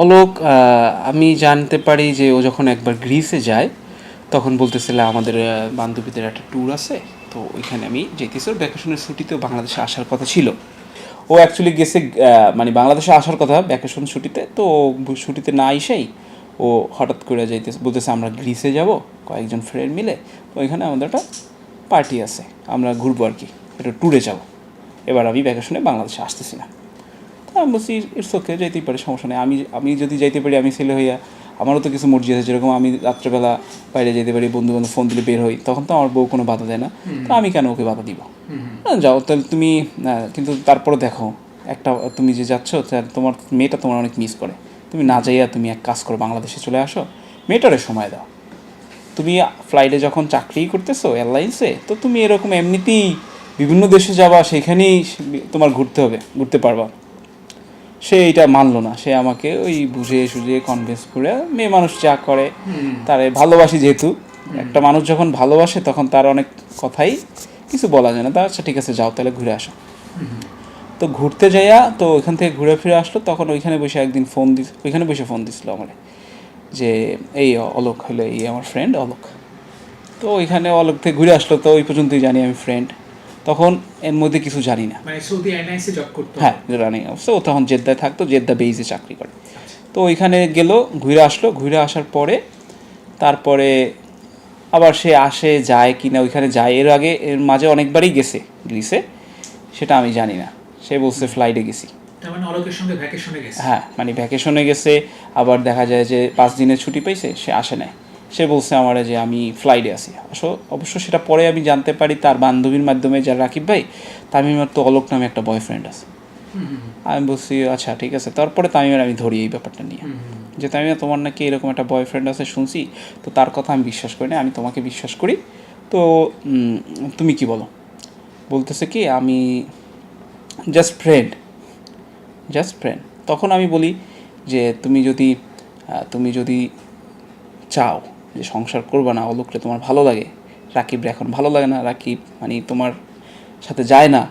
অলোক, আমি জানতে পারি যে ও যখন একবার গ্রিসে যায় তখন বলতেছিল আমাদের বান্ধবীদের একটা ট্যুর আছে, তো ওইখানে আমি যেতেছি। ওর ভ্যাকেশনের ছুটিতেও বাংলাদেশে আসার কথা ছিল। ও অ্যাকচুয়ালি গেছে, মানে বাংলাদেশে আসার কথা ভ্যাকেশন ছুটিতে, তো ছুটিতে না এসেই ও হঠাৎ করে যাইতেছে, বলতেছে আমরা গ্রিসে যাব কয়েকজন ফ্রেন্ড মিলে, তো ওইখানে আমাদের একটা পার্টি আছে, আমরা ঘুরবো আর কি, একটা ট্যুরে যাব। এবার আমি ভ্যাকেশনে বাংলাদেশে আসতেছি না। আমি বলছি ইটস ওকে, যাইতেই পারে, সমস্যা নেই। আমি আমি যদি যাইতে পারি, আমি ছেলে হইয়া আমারও তো কিছু মর্জি আছে, যেরকম আমি রাত্রেবেলা বাইরে যেতে পারি, বন্ধু বান্ধব ফোন দিলে বের হই, তখন তো আমার বউ কোনো বাধা দেয় না, তো আমি কেন ওকে বাধা দিব? যাও তাহলে তুমি। কিন্তু তারপরে দেখো, একটা তুমি যে যাচ্ছ, তোমার মেয়েটা তোমার অনেক মিস করে। তুমি না যাইয়া তুমি এক কাজ করো, বাংলাদেশে চলে আসো, মেয়েটারে সময় দাও। তুমি ফ্লাইটে যখন চাকরি করতেছো এয়ারলাইন্সে, তো তুমি এরকম এমনিতেই বিভিন্ন দেশে যাবা, সেখানেই তোমার ঘুরতে পারবা। সে এটা মানলো না, সে আমাকে ওই বুঝিয়ে সুঝিয়ে কনভিন্স করে, মেয়ে মানুষ যা করে, তারে ভালোবাসি যেহেতু, একটা মানুষ যখন ভালোবাসে তখন তার অনেক কথাই কিছু বলা যায় না। তা আচ্ছা ঠিক আছে, যাও তাহলে ঘুরে আসো। তো ঘুরতে যাইয়া তো ওইখান থেকে ঘুরে ফিরে আসলো, তখন ওইখানে বসে একদিন ওইখানে বসে ফোন দিছিল আমার, যে এই অলোক হলো, এই আমার ফ্রেন্ড অলোক। তো ওইখানে অলোক থেকে ঘুরে আসলো, তো ওই পর্যন্তই জানি আমি ফ্রেন্ড, তখন এর মধ্যে কিছু জানি না। মানে সৌদি এয়ারলাইন্সে জব করতো? হ্যাঁ, রানিং অবস্থা। ও তখন জেদ্দায় থাকতো, জেদ্দা বেইজে চাকরি করে। তো ওইখানে গেল, ঘুরে আসলো, ঘুরে আসার পরে তারপরে আবার সে আসে যায় কি না, ওইখানে যায়, এর মাঝে অনেকবারই গেছে গ্রিসে, সেটা আমি জানি না। সে বলছে ফ্লাইটে গেছি। তার মানে অলোকের সঙ্গে ভ্যাকেশনে গেছে? হ্যাঁ, মানে ভ্যাকেশনে গেছে। আবার দেখা যায় যে 5 দিনের ছুটি পাইছে, সে আসে নাই। সে বলছে আমার যে আমি ফ্লাইটে আছি। অবশ্য সেটা পরে আমি জানতে পারি তার বান্ধবীর মাধ্যমে, যার রাকিব ভাই, তামিমের তো অলোক নামে একটা বয়ফ্রেন্ড আছে। আমি বলছি আচ্ছা ঠিক আছে। তারপরে তামিমের আমি ধরি এই ব্যাপারটা নিয়ে, যে তামিমা তোমার নাকি এরকম একটা বয়ফ্রেন্ড আছে শুনছি, তো তার কথা আমি বিশ্বাস করি না, আমি তোমাকে বিশ্বাস করি, তো তুমি কি বলো? বলতেছে কি আমি জাস্ট ফ্রেন্ড। তখন আমি বলি যে তুমি যদি চাও যে সংসার করবা না, অলোকরে তোমার ভালো লাগে, রাকিবরে এখন ভালো লাগে না, রাকিব মানে তোমার সাথে যায় না,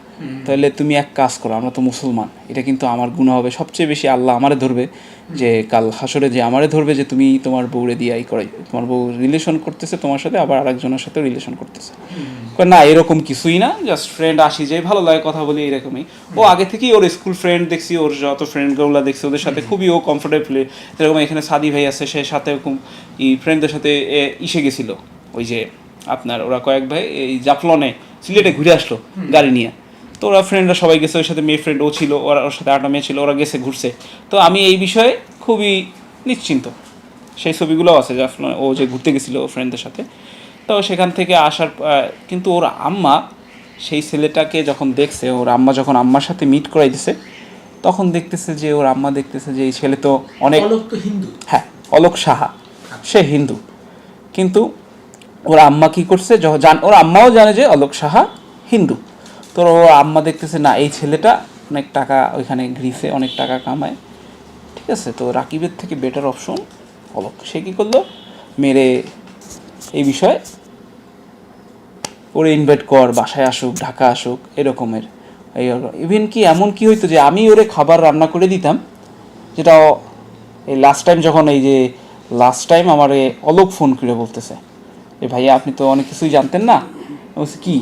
তাহলে তুমি এক কাজ করো, আমরা তো মুসলমান, এটা কিন্তু আমার গুনাহ হবে, সবচেয়ে বেশি আল্লাহ আমারে ধরবে, যে কাল হাসরে যে আমারে ধরবে, যে তুমি তোমার বউরে দিয়ে করাই, তোমার বউ রিলেশন করতেছে তোমার সাথে, আবার আরেকজনের সাথে রিলেশন করতেছে। না, এরকম কিছুই না, জাস্ট ফ্রেন্ড, আসি যে ভালো লাগে কথা বলি, এরকমই। ও আগে থেকেই ওর স্কুল ফ্রেন্ড দেখছি, ওর যত ফ্রেন্ডগুলো দেখছি ওদের সাথে খুবই ও কমফোর্টেবল। যেরকম এখানে সাদি ভাই আছে, সে সাথে এরকম ফ্রেন্ডদের সাথে ইসে গেছিল, ওই যে আপনার ওরা কয়েক ভাই এই জাফলনে সিলেটে ঘুরে আসলো গাড়ি নিয়ে। তো ওরা ফ্রেন্ডরা সবাই গেছে, ওর সাথে মেয়ে ফ্রেন্ড ও ছিল, ওর সাথে 8টা মেয়ে ছিল, ওরা গেছে ঘুরছে। তো আমি এই বিষয়ে খুবই নিশ্চিন্ত। সেই ছবিগুলোও আছে জাফলনে ও যে ঘুরতে গেছিলো ও ফ্রেন্ডদের সাথে। তো সেখান থেকে আসার কিন্তু ওর আম্মা সেই ছেলেটাকে যখন দেখছে, ওর আম্মা যখন আম্মার সাথে মিট করাই দিছে, তখন দেখতেছে যে ওর আম্মা দেখতেছে যে এই ছেলে তো অনেক, অলোক তো হিন্দু? হ্যাঁ, অলোক সাহা, সে হিন্দু। কিন্তু ওর আম্মা কী করছে, ওর আম্মাও জানে যে অলোক সাহা হিন্দু। তো ওর আম্মা দেখতেছে না, এই ছেলেটা অনেক টাকা, ওইখানে গ্রিসে অনেক টাকা কামায়, ঠিক আছে, তো রাকিবের থেকে বেটার অপশন অলোক। সে কী করলো, মেরে এই বিষয়ে ওরে ইনভাইট কর, বাসায় আসুক, ঢাকা আসুক, এরকমের। ইভেন কি এমন কি হইতো যে আমি ওরে খাবার রান্না করে দিতাম, যেটা এই লাস্ট টাইম আমার অলোক ফোন করে বলতেছে যে ভাইয়া আপনি তো অনেক কিছুই জানতেন না। বলছি কি,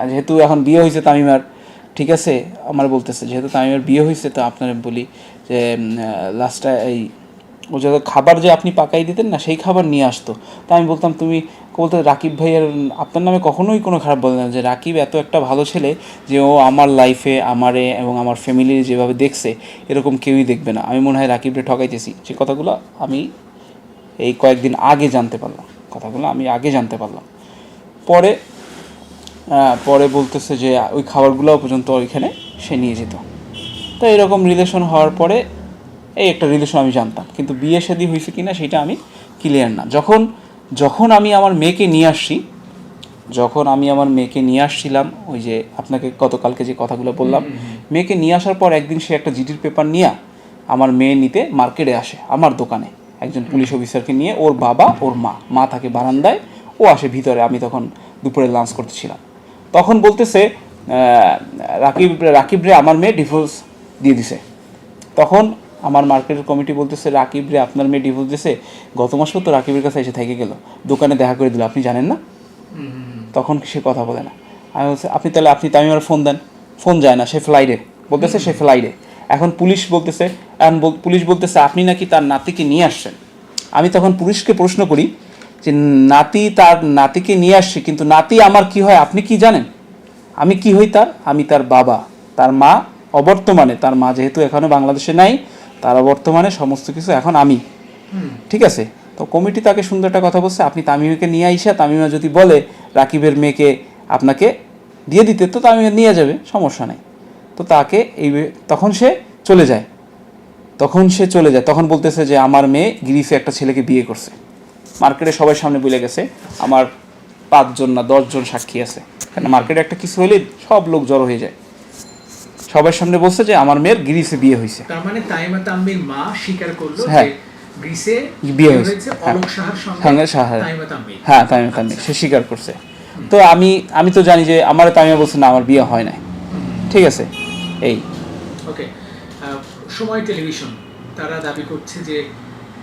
যেহেতু এখন বিয়ে হয়েছে তামিমার, ঠিক আছে, আমার বলতেছে যেহেতু তামিমার বিয়ে হয়েছে, তো আপনার বলি যে লাস্টটা ও যত খাবার যে আপনি পাকাই দিতেন না, সেই খাবার নিয়ে আসতো। তো আমি বলতাম, তুমি বলতে রাকিব ভাইয়ের আপনার নামে কখনোই কোনো খারাপ বলে না, যে রাকিব এত একটা ভালো ছেলে যে ও আমার লাইফে আমারে এবং আমার ফ্যামিলির যেভাবে দেখছে, এরকম কেউই দেখবে না। আমি মনে হয় রাকিবরে ঠকাইতেছি। যে কথাগুলো আমি এই কয়েকদিন আগে জানতে পারলাম, পরে পরে বলতেছে যে ওই খাবারগুলোও পর্যন্ত ওইখানে সে নিয়ে যেত। তো এরকম রিলেশন হওয়ার পরে এই একটা রিলেশন আমি জানতাম, কিন্তু বিয়ে শাদী হয়েছে কি না সেটা আমি ক্লিয়ার না। যখন আমি আমার মেয়েকে নিয়ে আসছিলাম, ওই যে আপনাকে গতকালকে যে কথাগুলো বললাম, মেয়েকে নিয়ে আসার পর একদিন সে একটা জিডির পেপার নিয়ে আমার মেয়ে নিতে মার্কেটে আসে, আমার দোকানে একজন পুলিশ অফিসারকে নিয়ে, ওর বাবা ওর মা থাকে বারান্দায়, ও আসে ভিতরে। আমি তখন দুপুরে লাঞ্চ করতেছিলাম, তখন বলতেছে রাকিব রে আমার মেয়ে ডিভোর্স দিয়ে দিছে। তখন আমার মার্কেটের কমিটি বলতেছে রাকিব রে আপনার মেয়ে ডিভোর্স দিয়েছে, গত মাসেও তো রাকিবের কাছে এসে থেকে গেল, দোকানে দেখা করে দিল, আপনি জানেন না? তখন সে কথা বলে না। আমি বলছি আপনি তামিমার ফোন দেন, ফোন যায় না, সে ফ্লাইটে বলতেছে, সে ফ্লাইটে। এখন পুলিশ বলতেছে, পুলিশ বলতেছে আপনি নাকি তার নাতিকে নিয়ে আসছেন। আমি তখন পুলিশকে প্রশ্ন করি যে তার নাতিকে নিয়ে আসছে, কিন্তু নাতি আমার কি হয় আপনি কি জানেন? আমি কি হই তার? আমি তার বাবা। তার মা অবর্তমানে, তার মা যেহেতু এখনও বাংলাদেশে নাই, তার অবর্তমানে সমস্ত কিছু এখন আমি। ঠিক আছে? তো কমিটি তাকে সুন্দর একটা কথা বলছে, আপনি তামিমাকে নিয়ে আইসা, তামিমা যদি বলে রাকিবের মেয়েকে আপনাকে দিয়ে দিতে, তো তামিমা নিয়ে যাবে, সমস্যা নেই। তো তাকে তখন সে চলে যায়। তখন বলতেছে যে আমার মেয়ে গ্রিসে একটা ছেলেকে বিয়ে করছে। মার্কেটে সবাই সামনে বলে গেছে, আমার 5 জন না 10 জন সাক্ষী আছে। কারণ মার্কেটে একটা কিছু হলে সব লোক জড়ো হয়ে যায়। সবার সামনে বলছে যে আমার মেয়ের গ্রিসে বিয়ে হয়েছে। তার মানে তাইমা তাম্মির মা স্বীকার করলো হ্যাঁ, যে গ্রিসে বিয়ে হয়েছে অলোক সাহার সঙ্গে তাইমা তাম্মি। হ্যাঁ, তামিমা তাম্মি সে স্বীকার করছে। তো আমি তো জানি যে আমার তামিমা বলছে না আমার বিয়ে হয় নাই। ঠিক আছে, এই ওকে। সময় টেলিভিশন তারা দাবি করছে যে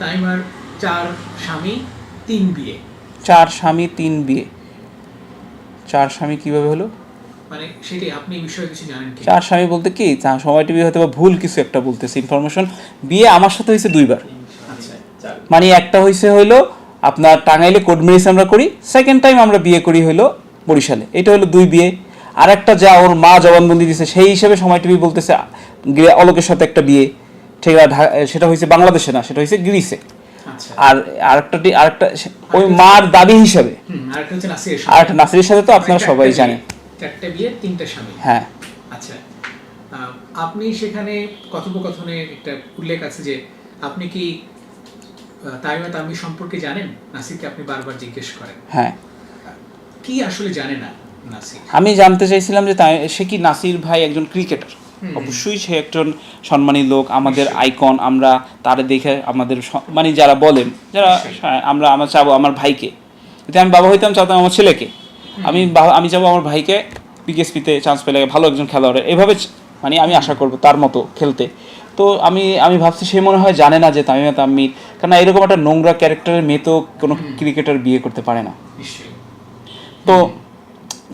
তাইমার 4 স্বামী 3 বিয়ে। 4 স্বামী 3 বিয়ে। 4 স্বামী কিভাবে হলো? মানে সেটাই, আপনি এই বিষয়ে কিছু জানেন কি? 4 স্বামী বলতে কি, সময় টিভি হয়তো বা ভুল কিছু একটা বলতেছে ইনফরমেশন। বিয়ে আমার সাথে হয়েছে 2 বার। আচ্ছা, মানে একটা হইলো আপনার টাঙ্গাইলে কোড ম্যারেজ আমরা করি, সেকেন্ড টাইম আমরা বিয়ে করি হইলো বরিশালে, এটা হলো 2 বিয়ে। আর একটা যা ওর মা জবানবন্দি দিয়েছে সেই হিসেবে সময় টিভি বলতেছে অলোকের সাথে একটা বিয়ে, ঠিক আছে, সেটা হয়েছে বাংলাদেশে না, সেটা হয়েছে গ্রিসে। আর আরেকটা ওই মার দাবি হিসাবে আরেকটা নাসিরের সাথে তো আপনারা সবাই জানেন। 4টে বিয়ে 3টে স্বামী। হ্যাঁ, আচ্ছা, আপনি সেখানে কথোপকথনে একটা উল্লেখ আছে যে আপনি কি তাইমা তাম্মি সম্পর্কে জানেন? নাসিরকে আপনি বারবার জিজ্ঞেস করেন। হ্যাঁ, কি আসলে জানে না নাসির? আমি জানতে চাইছিলাম যে সে কি, নাসির ভাই একজন ক্রিকেটার, অবশ্যই সে একজন সম্মানী লোক, আমাদের আইকন, আমরা তারে দেখে আমাদের মানে যারা বলেন, আমরা চাবো আমার ভাইকে, যদি আমি বাবা হইতাম চাইতাম আমার ছেলেকে, আমি চাবো আমার ভাইকে পিকেএসপিতে চান্স পেলে ভালো একজন খেলোয়াড়, এভাবে মানে আমি আশা করবো তার মতো খেলতে। তো আমি ভাবছি সে মনে হয় জানে না যে তামিমা তাম্মির, কারণ এরকম একটা নোংরা ক্যারেক্টারের মেয়ে তো কোনো ক্রিকেটার বিয়ে করতে পারে না।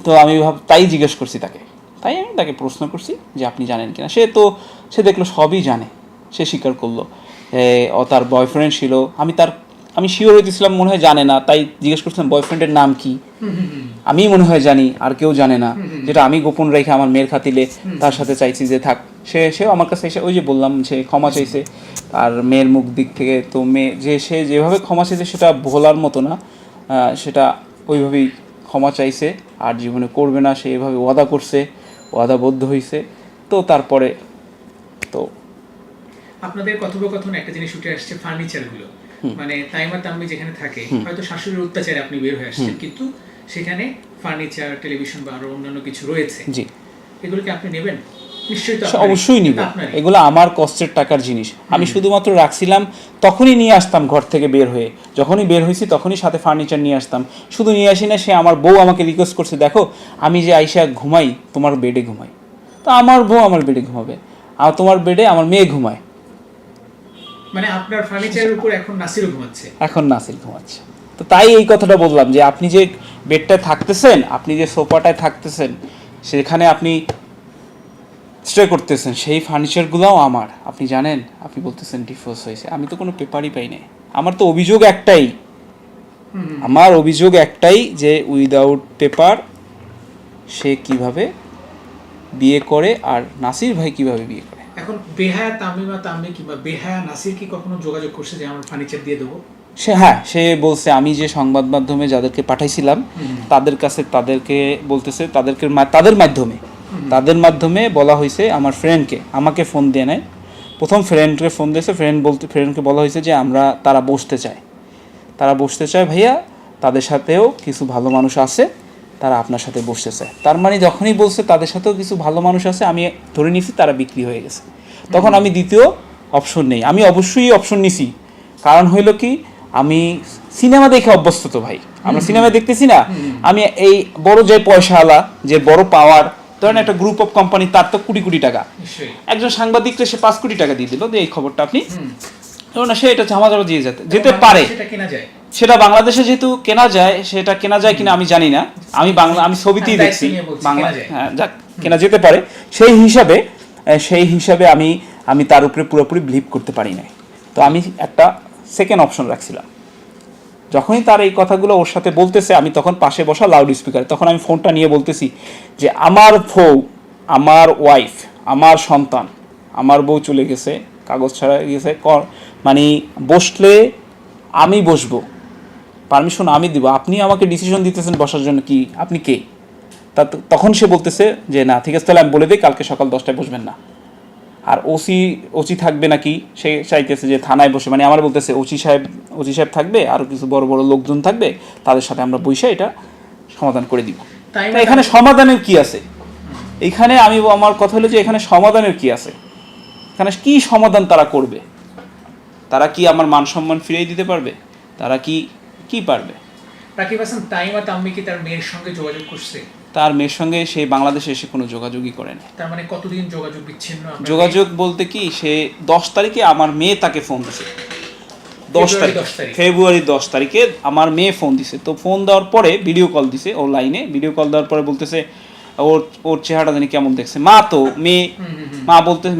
তো আমি তাই জিজ্ঞেস করছি তাকে, তাই আমি তাকে প্রশ্ন করছি যে আপনি জানেন কিনা। সে দেখলো সবই জানে, সে স্বীকার করলো ও তার বয়ফ্রেন্ড ছিল। আমি শিওর হইতেছিলাম মনে হয় জানে না, তাই জিজ্ঞেস করছিলাম বয়ফ্রেন্ডের নাম কি। আমি মনে হয় জানি, আর কেউ জানে না, যেটা আমি গোপন রেখে আমার মেয়ের খাতিলে তার সাথে চাইছি যে থাক। সেও আমার কাছে এসে ওই যে বললাম সে ক্ষমা চাইছে আর মেয়ের মুখ দিক থেকে। তো মেয়ে সে যেভাবে ক্ষমা চাইছে সেটা ভোলার মতো না, সেটা ওইভাবেই ক্ষমা চাইছে আর জীবনে করবে না, সে এভাবে ওয়াদা করছে, ওয়াদাবদ্ধ হয়েছে। তো তারপরে তো আপনাদের কথোপকথন একটা জিনিস উঠে আসছে, ফার্নিচারগুলো, মানে তাইমা তাম্মি যেখানে থাকে, হয়তো শাশুড়ির অত্যাচারে আপনি বের হয়ে আসছেন, কিন্তু সেখানে ফার্নিচার, টেলিভিশন বা আরো অন্যান্য কিছু রয়েছে। জি, এগুলোকে আপনি নেবেন? নিশ্চয়ই তো অবশ্যই নিব, এগুলো আমার কষ্টের টাকার জিনিস। আমি শুধুমাত্র রাখছিলাম, তখনই নিয়ে আসতাম ঘর থেকে বের হয়ে, যখনই বের হয়েছি তখনই সাথে ফার্নিচার নিয়ে আসতাম। শুধু নিয়ে আসি না, সে আমার বউ আমাকে রিকোয়েস্ট করছে, দেখো আমি যে আইসা ঘুমাই তোমার বেডে ঘুমাই, তো আমার বউ আমার বেডে ঘুমাবে, আর তোমার বেডে আমার মেয়ে ঘুমায়। মানে আপনার ফার্নিচারের উপর এখন নাসিরও ঘুমাচ্ছে? এখন নাসির ঘুমাচ্ছে। তো তাই এই কথাটা বললাম যে আপনি যে বেডটায় থাকতেছেন, আপনি যে সোফাটায় থাকতেছেন, সেখানে আপনি স্টে করতেছেন, সেই ফার্নিচারগুলোও আমার। আপনি জানেন, আপনি বলতেছেন ডিভোর্স হয়েছে, আমি তো কোনো পেপারই পাই নাই। আমার তো অভিযোগ একটাই, যে উইদাউট পেপার সে কিভাবে বিয়ে করে আর নাসির ভাই কিভাবে বিয়ে করে। এখন বেহায়া তামিমা তাম্মি কিংবা বেহায়া নাসির কি কখনো যোগাযোগ করছে যে আমার ফার্নিচার দিয়ে দেবো? সে বলছে, আমি যে সংবাদ মাধ্যমে যাদেরকে পাঠাইছিলাম তাদের কাছে, তাদেরকে বলতেছে তাদের মাধ্যমে বলা হয়েছে আমার ফ্রেন্ডকে, আমাকে ফোন দিয়ে নেয়, প্রথম ফ্রেন্ডকে ফোন দিয়েছে, ফ্রেন্ডকে বলা হয়েছে যে তারা বসতে চায় ভাইয়া, তাদের সাথেও কিছু ভালো মানুষ আছে, তারা আপনার সাথে বসতে চায়। তার মানে যখনই বলছে তাদের সাথেও কিছু ভালো মানুষ আছে, আমি ধরে নিছি তারা বিক্রি হয়ে গেছে। তখন আমি দ্বিতীয় অপশন নেই, আমি অবশ্যই অপশন নিছি। কারণ হইল কি, আমি সিনেমা দেখে অভ্যস্ত তো ভাই, আমরা সিনেমা দেখতেছি না। আমি এই বড় যে পয়সাওয়ালা, যে বড় পাওয়ার, ধরেন একটা গ্রুপ অফ কোম্পানি, তার তো কোটি কোটি টাকা, নিশ্চয়ই। একজন সাংবাদিককে সে 5 কোটি টাকা দিয়ে দিল যে এই খবরটা আপনি, হুম। না সে এটা ঝামাঝামা দিয়ে যেতে এবং পারে। সেটা কেনা যায়। সেটা বাংলাদেশে যেহেতু কেনা যায়, সেটা কেনা যায় কিনা আমি জানি না, আমি ছবিতেই আমি দেখছি দায়িত্ব নিয়ে বলছি, বাংলা, কেনা যায়। হ্যাঁ যাক কেনা যেতে পারে। সেই হিসাবে আমি তার উপরে পুরোপুরি বিলিভ করতে পারি না। তো আমি একটা সেকেন্ড অপশন রাখছিলাম, যখনই তার এই কথাগুলো ওর সাথে বলতেছে, আমি তখন পাশে বসা লাউড স্পিকার, তখন আমি ফোনটা নিয়ে বলতেছি যে আমার বউ, আমার ওয়াইফ, আমার সন্তান, আমার বউ চলে গেছে, কাগজ ছাড়া গেছে, মানে বসলে আমি বসবো, পারমিশন আমি দিব, আপনি আমাকে ডিসিশন দিতেছেন বসার জন্য, কি আপনি কে? তখন সে বলতেছে যে না ঠিক আছে তাহলে আমি বলে দিই কালকে সকাল 10টায় বসবেন না। আর ওসি থাকবে নাকি, সে চাইতেছে যে থানায় বসে, মানে আমার বলতেছে ওসি সাহেব থাকবে, আরও কিছু বড় বড় লোকজন থাকবে, তাদের সাথে আমরা বসে এটা সমাধান করে দিব। তাই তা এখানে সমাধানের কি আছে? এইখানে আমার কথা হলো যে এখানে সমাধানের কি আছে? এখানে কি সমাধান তারা করবে? তারা কি আমার মান সম্মান ফিরিয়ে দিতে পারবে? তারা কি পারবে? রাকিব হাসান তাইমা তাম্মি কি তার মেয়ের সঙ্গে যোগাযোগ করছে? তার মেয়ের সঙ্গে সে বাংলাদেশে এসে কোনো যোগাযোগই করে না। তার মানে কতদিন যোগাযোগ বিচ্ছিন্ন? যোগাযোগ বলতে কি, সে 10 তারিখে আমার মেয়ে তাকে ফোন দিছে, 10 তারিখ, ফেব্রুয়ারি 10 তারিখে আমার মেয়ে ফোন দিছে। তো ফোন দেওয়ার পরে ভিডিও কল দিছে, ও লাইনে ভিডিও কল দেওয়ার পরে বলতেছে ওর চেহারাটা জানি কেমন দেখছে।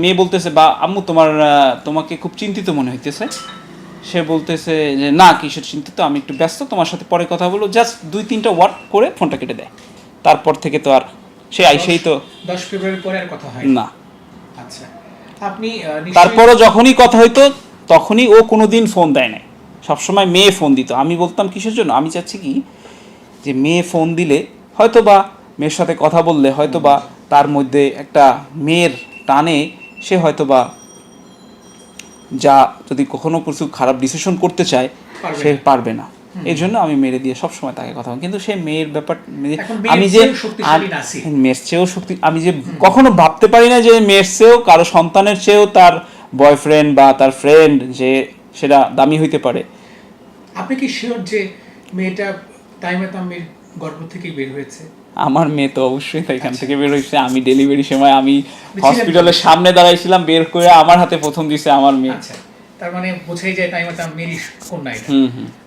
মেয়ে বলতেছে বা আম্মু তোমাকে খুব চিন্তিত মনে হইতেছে। সে বলতেছে যে না কিসের চিন্তিত, আমি একটু ব্যস্ত, তোমার সাথে পরে কথা বলবো, জাস্ট 2-3টা ওয়ার্ড করে ফোনটা কেটে দেয়। তারপর থেকে তো আর সে আইসেই তো 10 ফেব্রুয়ারি পরে আর কথা হয় না। আচ্ছা, আপনি তারপরও যখনই কথা হইতো তখনই ও কোনোদিন ফোন দেয় নাই, সবসময় মেয়ে ফোন দিত। আমি বলতাম কিসের জন্য, আমি চাচ্ছি কি যে মেয়ে ফোন দিলে হয়তো বা মেয়ের সাথে কথা বললে হয়তো বা তার মধ্যে একটা মেয়ের টানে সে হয়তো বা যা যদি কখনো কিছু খারাপ ডিসিশন করতে চায় সে পারবে না। এই জন্য আমি মেরে দিয়ে সবসময় তাকে কথা বলি। কিন্তু সে মেয়ের ব্যাপার, আমি যে মেয়ের চেয়েও শক্তি, আমি যে কখনো ভাবতে পারি না যে মেয়ের চেয়েও কারো সন্তানের চেয়েও তার বয়ফ্রেন্ড বা তার ফ্রেন্ড যে সেটা দামি হইতে পারে। আপনি কি শিওর যে মেয়েটা তাইমা তাম্মির গর্ভ থেকে বের হয়েছে? আমার মেয়ে তো অবশ্যই এখান থেকে বের হয়েছে। আমি ডেলিভারি সময় আমি হসপিটালের সামনে দাঁড়াইছিলাম, বের করে আমার হাতে প্রথম দিছে আমার মেয়ে। আচ্ছা, তার মানে বোঝাই যায় তাইমা তাম্মির কন্যা এটা।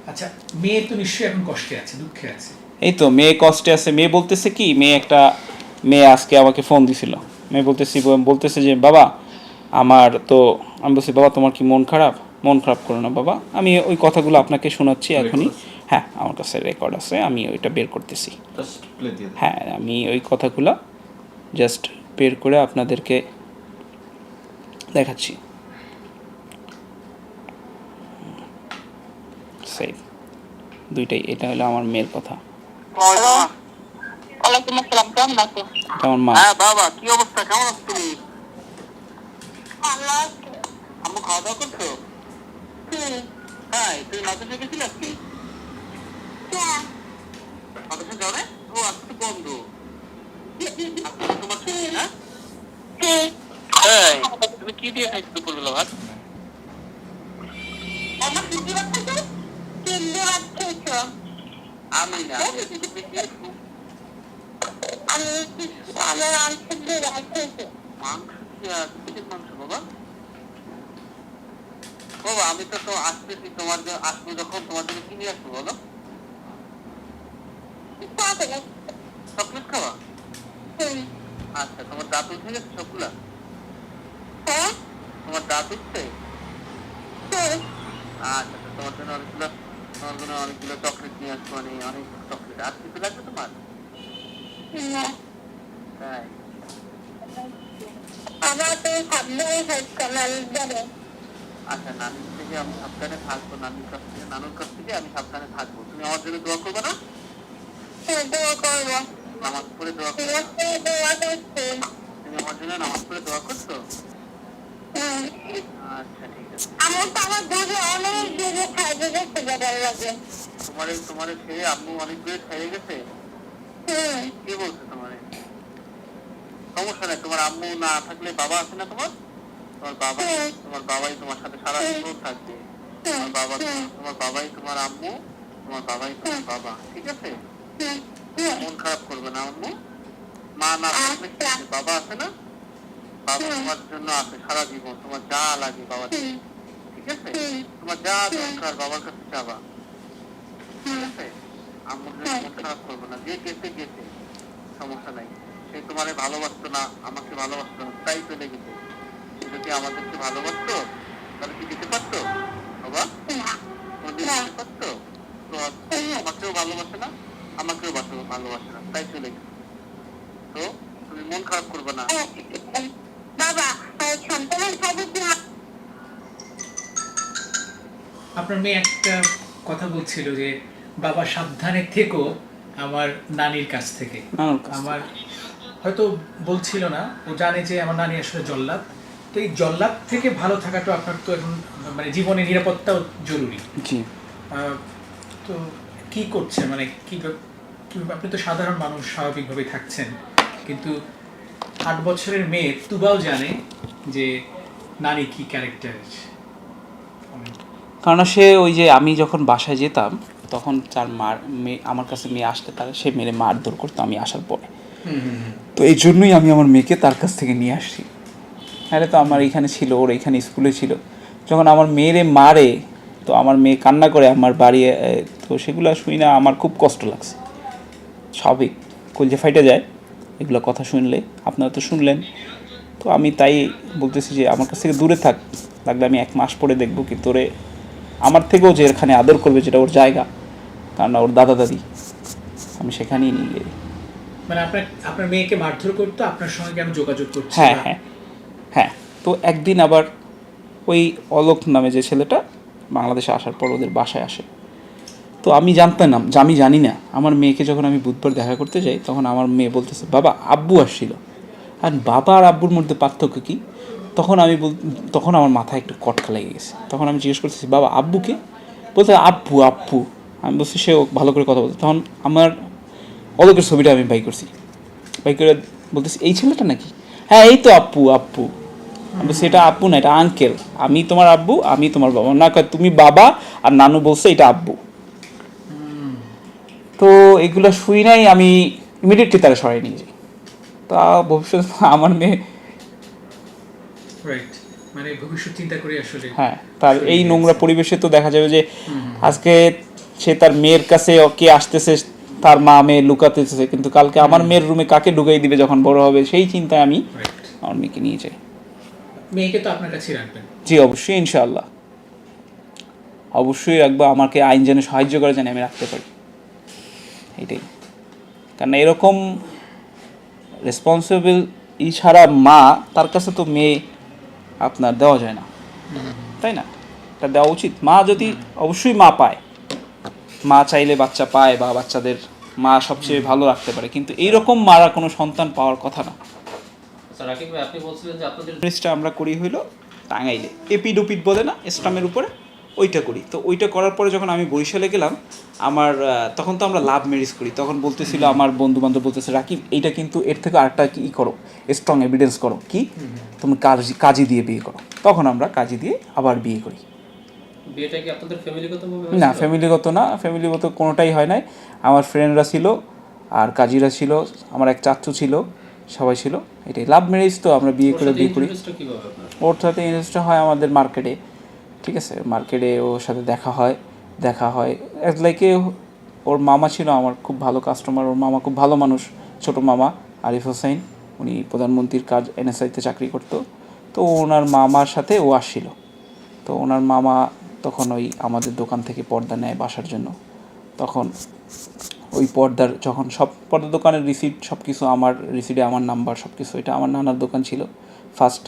আচ্ছা, মেয়ে তো নিশ্চয়ই এখন কষ্টে আছে, দুঃখে আছে। এই তো মেয়ে কষ্টে আছে। মেয়ে বলতেছে কি, মেয়ে আজকে আমাকে ফোন দিছিল। মেয়ে বলতেছে যে বাবা আমার তো, আমি বলছি বাবা তোমার কি মন খারাপ করো না বাবা, আমি ওই কথাগুলো আপনাকে শোনাচ্ছি এখনই। হ্যাঁ আমার কাছে রেকর্ড আছে, আমি ওইটা বের করতেছি। হ্যাঁ আমি ওই কথাগুলো জাস্ট বের করে আপনাদেরকে দেখাচ্ছি। সেভ দুইটাই, এটা হলো আমার মেয়ের কথা। ওয়ালাইকুম আসসালাম, কেমন আছো? কেমন মা? হ্যাঁ বাবা, কি অবস্থা, কেমন আছো তুমি? আম্মু খাওয়া দাওয়া করছো? হ্যাঁ, তুমি মাদ্রাসা গেছিলে আজকে? মাদ্রাসা যাও না? ও আজকে তো বন্ধ। আজকে তো তোমার ছুটি না? হ্যাঁ, তুমি কি দিয়ে খাইছো দুপুরবেলা ভাত? আমি না, তুমি কি মাংস বাবা? বাবা আমি তো আসতেছি, আসবো যখন তোমার জন্য কি নিয়ে আসবো বলো? চকলেট খাওয়া? আচ্ছা, তোমার দাঁত উঠে গেছে সবগুলা? তোমার দাঁত উঠছে? আচ্ছা, তোমার জন্য অনেকগুলো চকলেট নিয়ে আসবো, মানে অনেক চকলেট। আর কিছু লাগবে তোমার? তাই আচ্ছা, নানুর থেকে আমি সাবধানে থাকবো, নানুর কাছ থেকে আমি সাবধানে থাকবো। তুমি আমার জন্য দোয়া করবে না? নামাজ পড়ে দোয়া করবে? তুমি আমার জন্য নামাজ পড়ে দোয়া করছো? আচ্ছা ঠিক আছে। তোমার ছেলে আম্মু অনেক দূরে খেয়ে গেছে? কি বলছে তোমার? সমস্যা নেই, তোমার আম্মু না থাকলে বাবা আছে না তোমার বাবাই তোমার সাথে সারা জীবন থাকবে। তোমার বাবাই তোমার আম্মু, তোমার বাবাই তোমার বাবা, ঠিক আছে? মন খারাপ করবে না আম্মু। মা না থাকলে কি আছে? বাবা আছে না? বাবা তোমার জন্য আছে সারা জীবন, তোমার যা লাগে বাবা দিবে। ঠিক আছে? তোমার যা দরকার বাবার কাছে চাবা। ঠিক আছে? আম্মুর জন্য মন খারাপ করবো না, যে গেছে গেছে, সমস্যা নাই। সে তোমারে ভালোবাসতো না, আমাকে ভালোবাসতো না, তাই চলে গেছে। সে যদি আমাদেরকে ভালোবাসতো তাহলে কি যেতে পারতো বাবা? কোনদিন যেতে পারতো? তো আমাকেও ভালোবাসে না, আমাকেও ভালোবাসে না, তাই চলে গেছে। তো তুমি মন খারাপ করবে না। বাবা সন্তানের সাথে আপনার মেয়ে একটা কথা বলছিল যে বাবা সাবধানে থেকো আমার নানির কাছ থেকে। নানুর কাছ আমার হয়তো বলছিল না, ও জানে যে আমার নানি আসলে জল্লাদ। তো এই জল্লাদ থেকে ভালো থাকাটা আপনার তো এখন মানে জীবনের নিরাপত্তাও জরুরি। জি। তো কি করছে মানে কিভাবে আপনি তো সাধারণ মানুষ স্বাভাবিকভাবে থাকছেন, কিন্তু 8 বছরের মেয়ে তুবাও জানে যে নানি কি ক্যারেক্টার। কারণ সে ওই যে আমি যখন বাসায় যেতাম তখন তার মার মেয়ে আমার কাছে মেয়ে আসতে তারা সে মেরে মারধর করতো আমি আসার পরে। তো এই জন্যই আমি আমার মেয়েকে তার কাছ থেকে নিয়ে আসছি। আরে তো আমার এইখানে ছিল, ওর এইখানে স্কুলে ছিল, যখন আমার মেয়েরে মারে তো আমার মেয়ে কান্না করে আমার বাড়ি, তো সেগুলো শুই না আমার খুব কষ্ট লাগছে, স্বাভাবিক কলজে ফাইটে যায় এগুলো কথা শুনলে। আপনারা তো শুনলেন, তো আমি তাই বলতেছি যে আমার কাছ থেকে দূরে থাক, লাগলে আমি 1 মাস পরে দেখবো কি তোরে আমার থেকেও যে এখানে আদর করবে, যেটা ওর জায়গা, কারণ ওর দাদা দাদি, আমি সেখানেই নিয়ে যাই। মানে আপনার মেয়েকে মারধর করতো, আপনার সঙ্গে কেন যোগাযোগ করছে? হ্যাঁ হ্যাঁ হ্যাঁ। তো একদিন আবার ওই অলোক নামে যে ছেলেটা বাংলাদেশে আসার পর ওদের বাসায় আসে, তো আমি জানতাম না, আমি জানি না, আমার মেয়েকে যখন আমি বুধবার দেখা করতে যাই তখন আমার মেয়ে বলতেছে বাবা আব্বু আসছিল। আর বাবা আর আব্বুর মধ্যে পার্থক্য কী? তখন আমার মাথায় একটু কটকা লেগে গেছে। তখন আমি জিজ্ঞেস করতেছি বাবা আব্বুকে? বলতে আব্বু আব্বু। আমি বলছি সেও ভালো করে কথা বলছে। তখন আমার অলোকের ছবিটা আমি বাই করছি, বাই করে বলতেছি এই ছেলেটা নাকি? হ্যাঁ এই তো আপ্পু আপ্পু। আমি বলছি এটা আব্বু না, এটা আঙ্কেল, আমি তোমার আব্বু আমি তোমার বাবা না, তুমি বাবা, আর নানু বলছে এটা আব্বু। তো এগুলো শুই নাই, আমি ইমিডিয়েটলি তারা সরাই নিয়ে যাই। তা ভবিষ্যৎ আমার মেয়ে, রাইট, মানে ভবিষ্যৎ চিন্তা করে আসলে। হ্যাঁ, তার এই নোংরা পরিবেশে তো দেখা যাবে যে আজকে সে তার মেয়ের কাছে কে আসতেছে, তার মা মেয়ে লুকাতেছে, কিন্তু কালকে আমার মেয়ের রুমে কাকে ঢুকাই দিবে যখন বড় হবে, সেই চিন্তায় আমি আমার মেয়েকে নিয়ে যাই। মেয়েকে তো আপনার কাছেই রাখবেন? জি অবশ্যই, ইনশাআল্লাহ অবশ্যই রাখবো। আমাকে আইন যেন সাহায্য করে যেন আমি রাখতে পারি, এইটাই। কারণ এরকম রেসপন্সিবল ছাড়া মা, তার কাছে তো মেয়ে আপনার দেওয়া যায় না, তাই না? এটা দেওয়া উচিত। মা যদি অবশ্যই মা পায়, মা চাইলে বাচ্চা পায় বা বাচ্চাদের মা সবচেয়ে ভালো রাখতে পারে, কিন্তু এইরকম মারা কোনো সন্তান পাওয়ার কথা না। রাকিব ভাই, আপনি বলছিলেন যে আপনাদের জিনিসটা আমরা করি হইলো টাঙ্গাইলে এপিডোপিড বলে না স্টামের উপরে, ওইটা করি। তো ওইটা করার পরে যখন আমি বরিশালে গেলাম, আমার তখন তো আমরা লাভ ম্যারেজ করি, তখন বলতেছিল আমার বন্ধু বান্ধব বলতেছে রাকিব এইটা কিন্তু এর থেকে আরেকটা কি করো, স্ট্রং এভিডেন্স করো, কি তুমি কাজী দিয়ে বিয়ে করো। তখন আমরা কাজী দিয়ে আবার বিয়ে করি। বিয়েটা কি আপনাদের ফ্যামিলিগতভাবে না, হয়েছিল? ফ্যামিলিগত না, ফ্যামিলিগত কোনোটাই হয় নাই। আমার ফ্রেন্ডরা ছিল আর কাজীরা ছিল, আমার এক চাচু ছিল, সবাই ছিল। এটাই লাভ ম্যারেজ, তো আমরা বিয়ে ওর করে সাথে বিয়ে করি। ইন্টারেস্টটা কিভাবে আপনার? ওর সাথে ইনভেস্টটা হয় আমাদের মার্কেটে, ঠিক আছে, মার্কেটে ওর সাথে দেখা হয় অ্যাজ লাইকে ওর মামা ছিল আমার খুব ভালো কাস্টমার, ওর মামা খুব ভালো মানুষ, ছোট মামা আরিফ হোসেন, উনি প্রধানমন্ত্রীর কাজ এনএসআইতে চাকরি করতো। তো ওনার মামার সাথে ও আসছিল। তো ওনার মামা তখন ওই আমাদের দোকান থেকে পর্দা নেয় বাসার জন্য। তখন ওই পর্দার যখন সব পর্দার দোকানের রিসিট সব কিছু আমার রিসিটে আমার নাম্বার সব কিছু, এটা আমার নানার দোকান ছিল ফার্স্ট।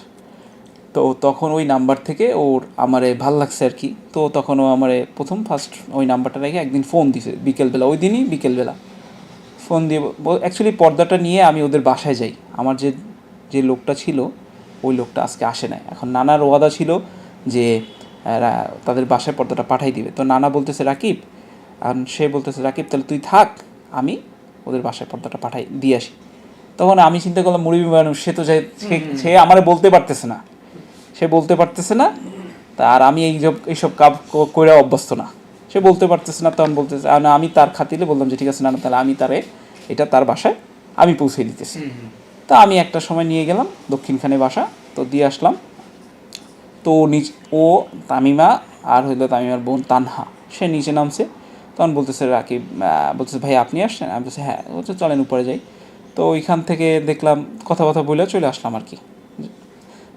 তো তখন ওই নাম্বার থেকে ওর আমারে ভাল লাগছে আর কি। তো তখন ও আমারে ফার্স্ট ওই নাম্বারটা রেখে একদিন ফোন দিছে বিকেলবেলা, ওই দিনই বিকেলবেলা ফোন দিয়ে অ্যাকচুয়ালি পর্দাটা নিয়ে আমি ওদের বাসায় যাই। আমার যে লোকটা ছিল ওই লোকটা আজকে আসে নাই। এখন নানার ওয়াদা ছিল যে তাদের বাসায় পর্দাটা পাঠাই দিবে। তো নানা বলতেছে রাকিব, আর সে বলতেছে রাকিব তাহলে তুই থাক, আমি ওদের বাসায় পর্দাটা পাঠাই দিয়ে আসি। তখন আমি চিন্তা করলাম মুরব্বী মানুষ, সে তো সে আমারে বলতে পারতেছে না, তা আর আমি এইসব কাজ করে অভ্যস্ত না, সে বলতে পারতেছে না। তখন বলতেছে আমি তার খাতিলে বললাম যে ঠিক আছে না, তাহলে আমি এটা তার বাসায় আমি পৌঁছে দিতেছি। তা আমি একটা সময় নিয়ে গেলাম দক্ষিণখানে বাসা, তো দিয়ে আসলাম। তো ও তামিমা আর হইলো তামিমার বোন তানহা, সে নিচে নামছে। তখন বলতেছে রাকিব, বলতেছে ভাই আপনি আসছেন? আমি বলছি হ্যাঁ। বলছে চলেন উপরে যাই। তো ওইখান থেকে দেখলাম কথা বলে চলে আসলাম আর কি,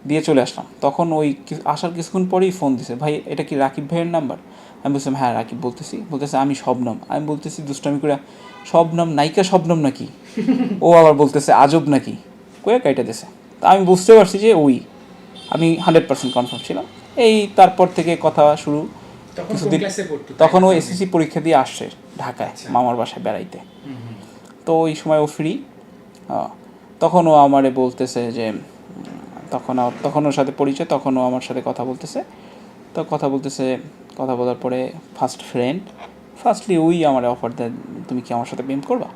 দিয়ে চলে আসলাম। তখন ওই আসার কিছুক্ষণ পরেই ফোন দিছে, ভাই এটা কি রাকিব ভাইয়ের নাম্বার? আমি বলছিলাম হ্যাঁ রাকিব বলতেছি। বলতেছে আমি শবনম। আমি বলতেছি দুষ্টামি করে, শবনম নায়িকা শবনম নাকি? ও আবার বলতেছে আজব নাকি, কয়ে কাইটা দিছে। তা আমি বুঝতে পারছি যে ওই, আমি 100% কনফার্ম ছিলাম। এই তারপর থেকে কথা শুরু। তখন কোন কিছুদিন ক্লাসে পড়তো? তখন ও এসএসসি পরীক্ষা দিয়ে আসছে ঢাকায় আচ্ছা। মামার বাসায় বেড়াইতে। তো ওই সময় ও ফ্রি, তখন ও আমারে বলতেছে যে তখন ওর সাথে পরিচয়, তখন ও আমার সাথে কথা বলতেছে। তো কথা বলার পরে ফার্স্টলি ওই আমার অফার দেয়, তুমি কি আমার সাথে প্রেম করবা?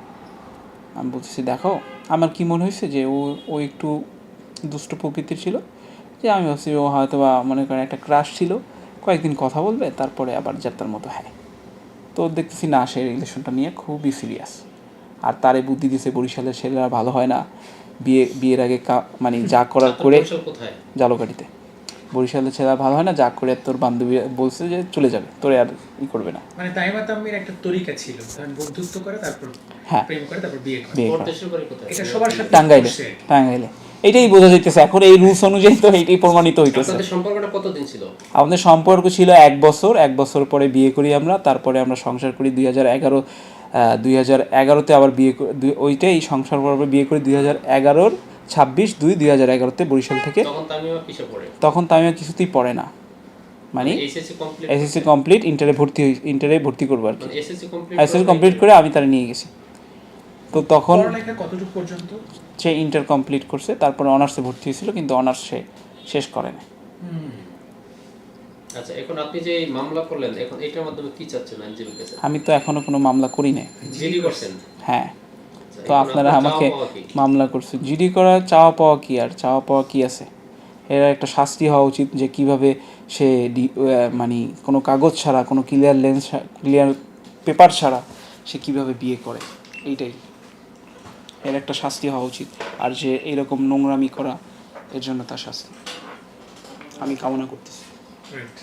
আমি বলতেছি দেখো, আমার কি মনে হয়েছে যে ও একটু দুষ্ট প্রকৃতির ছিল, যে আমি ভাবছি ও হয়তো বা মনে করেন একটা ক্রাশ ছিল, কয়েকদিন কথা বলবে তারপরে আবার যাত্রার মতো। হ্যাঁ, তো দেখতেছি না সে রিলেশনটা নিয়ে খুবই সিরিয়াস। আর তারে বুদ্ধি দিছে বরিশালের ছেলেরা ভালো হয় না, বিয়ের আগে মানে যা করার করে। কোথায়? জালকাঠিতে। বরিশালের ছেলেরা ভালো হয় না, যা করে তোর বান্ধবী বলছে যে চলে যাবে, তোরে আর করবে না। মানে তাইমা তাম্মির একটা তরিকা ছিল, কারণ বন্ধুত্ব করে তারপর হ্যাঁ, প্রেম করে তারপর বিয়ে করে। বিয়ে ওর করা। দেশের বাড়ি কোথায়? এটা সবার সাথে টাঙ্গাইলে এইটাই বোঝা যাইতেছে এখন, এই রুলস অনুযায়ী তো এইটাই প্রমাণিত হইতেছে। আপনাদের সম্পর্কটা কতদিন ছিল? আমাদের সম্পর্ক ছিল 1 বছর। 1 বছর পরে বিয়ে করি আমরা, তারপরে আমরা সংসার করি 2011-তে আবার বিয়ে ওইটাই সংসার পর্বে বিয়ে করি 2011-র 26/2/2011-তে বরিশাল থেকে। তখন তামিমা কিসে পড়ে? তখন তামিমা কিছুতেই পড়ে না, মানে এসএসসি কমপ্লিট, ইন্টারে ভর্তি করবো আর কি। এসএসসি কমপ্লিট করে আমি তারা নিয়ে গেছি। তো তখন পড়ালেখা কতটুকু পর্যন্ত? সে ইন্টার কমপ্লিট করছে, তারপরে অনার্সে ভর্তি হয়েছিল, কিন্তু অনার্স সে শেষ করে না। আচ্ছা, এখন আপনি যে এই মামলা করলেন, এখন এটার মাধ্যমে কি চাচ্ছেন আইনজীবীর কাছে? আমি তো এখনো কোনো মামলা করি নাই। জিডি করছেন? হ্যাঁ। আচ্ছা, তো এখন আপনারা আপনার আমাকে চাওয়া পাওয়া কি? মামলা করছে, জিডি করা চাওয়া পাওয়া কি আর, চাওয়া পাওয়া কি আছে? এর একটা শাস্তি হওয়া উচিত, যে কিভাবে সে মানে কোনো কাগজ ছাড়া, কোনো ক্লিয়ার পেপার ছাড়া সে কিভাবে বিয়ে করে, এইটাই এর একটা শাস্তি হওয়া উচিত। আর যে এরকম নোংরামি করা, এর জন্য তার শাস্তি আমি কামনা করতেছি। রাইট।